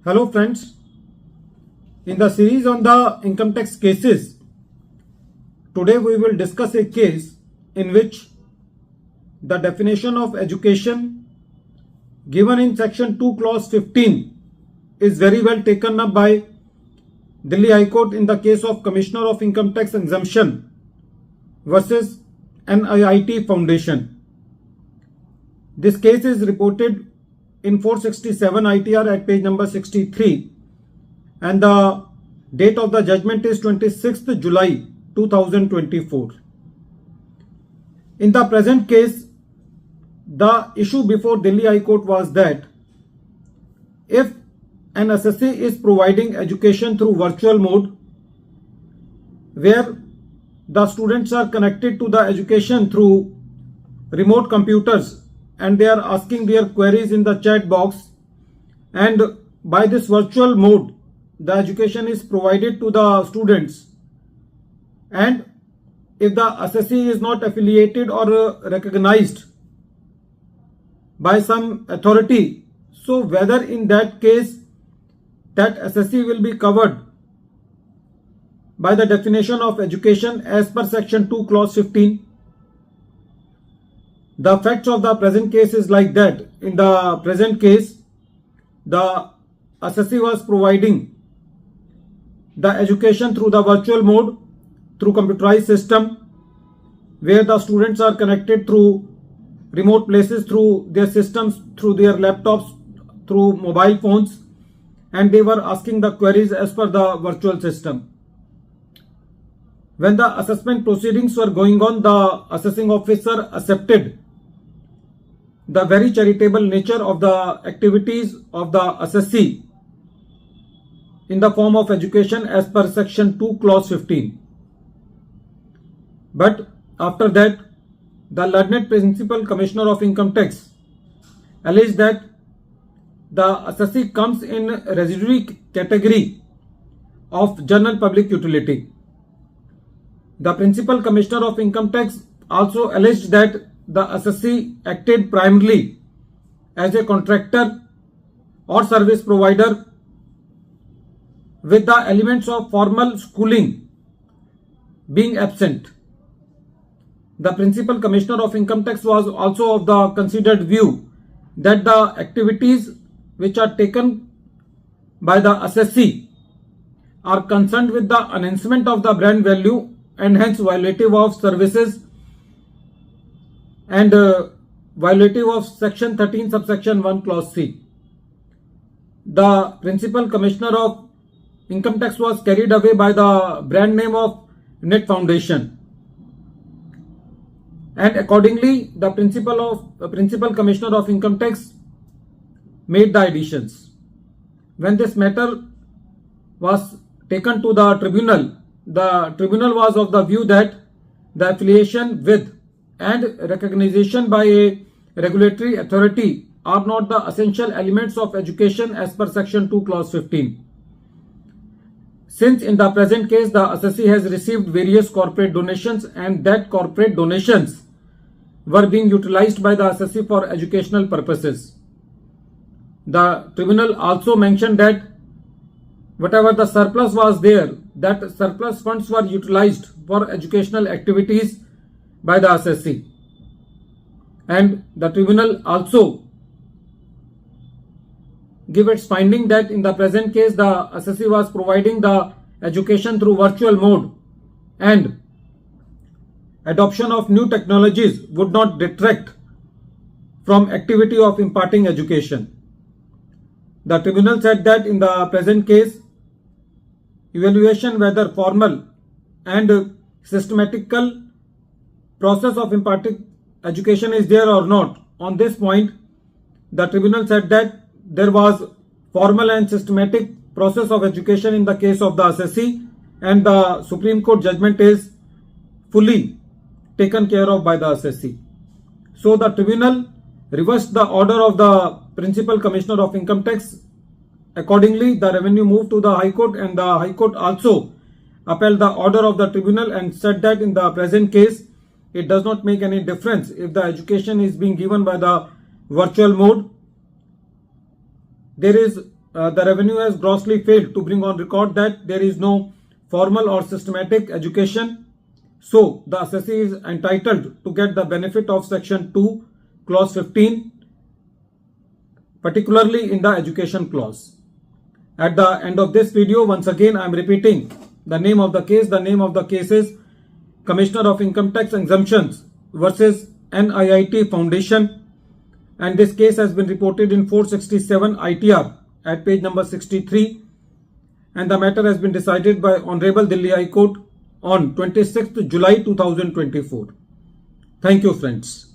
Hello friends, in the series on the income tax cases, today we will discuss a case in which the definition of education given in section 2 clause 15 is very well taken up by Delhi High Court in the case of Commissioner of Income Tax Exemption versus NIIT Foundation. This case is reported in 467 ITR at page number 63 and the date of the judgment is 26th July 2024. In the present case, the issue before Delhi High Court was that if an SSC is providing education through virtual mode where the students are connected to the education through remote computers and they are asking their queries in the chat box, and by this virtual mode the education is provided to the students, and if the SSC is not affiliated or recognized by some authority, so whether in that case that SSC will be covered by the definition of education as per section 2 clause 15. The facts of the present case is like that. In the present case, the SSC was providing the education through the virtual mode, through computerized system, where the students are connected through remote places, through their systems, through their laptops, through mobile phones, and they were asking the queries as per the virtual system. When the assessment proceedings were going on, the assessing officer accepted the very charitable nature of the activities of the SSC in the form of education as per section 2 clause 15. But after that, the learned Principal Commissioner of Income Tax alleged that the SSC comes in residuary category of general public utility. The Principal Commissioner of Income Tax also alleged that the SSC acted primarily as a contractor or service provider with the elements of formal schooling being absent. The Principal Commissioner of Income Tax was also of the considered view that the activities which are taken by the SSC are concerned with the enhancement of the brand value and hence violative of services and violative of section 13 subsection 1 clause C. The Principal Commissioner of Income Tax was carried away by the brand name of Net Foundation, and accordingly the Principal Commissioner of Income Tax made the additions. When this matter was taken to the tribunal was of the view that the affiliation with and recognition by a regulatory authority are not the essential elements of education as per section 2 clause 15. Since in the present case the SSC has received various corporate donations and that corporate donations were being utilized by the SSC for educational purposes, the tribunal also mentioned that whatever the surplus was there, that surplus funds were utilized for educational activities by the SSC, and the tribunal also give its finding that in the present case the SSC was providing the education through virtual mode and adoption of new technologies would not detract from activity of imparting education. The tribunal said that in the present case, evaluation whether formal and systematical process of imparting education is there or not. On this point, the tribunal said that there was formal and systematic process of education in the case of the SSC, and the Supreme Court judgment is fully taken care of by the SSC. So the tribunal reversed the order of the Principal Commissioner of Income Tax. Accordingly, the revenue moved to the High Court, and the High Court also upheld the order of the tribunal and said that in the present case it does not make any difference if the education is being given by the virtual mode. There is the revenue has grossly failed to bring on record that there is no formal or systematic education. So, the assessee is entitled to get the benefit of Section 2, Clause 15, particularly in the education clause. At the end of this video, once again, I am repeating the name of the case. The name of the case is Commissioner of Income Tax Exemptions versus NIIT Foundation. And this case has been reported in 467 ITR at page number 63. And the matter has been decided by Honorable Delhi High Court on 26th July 2024. Thank you, friends.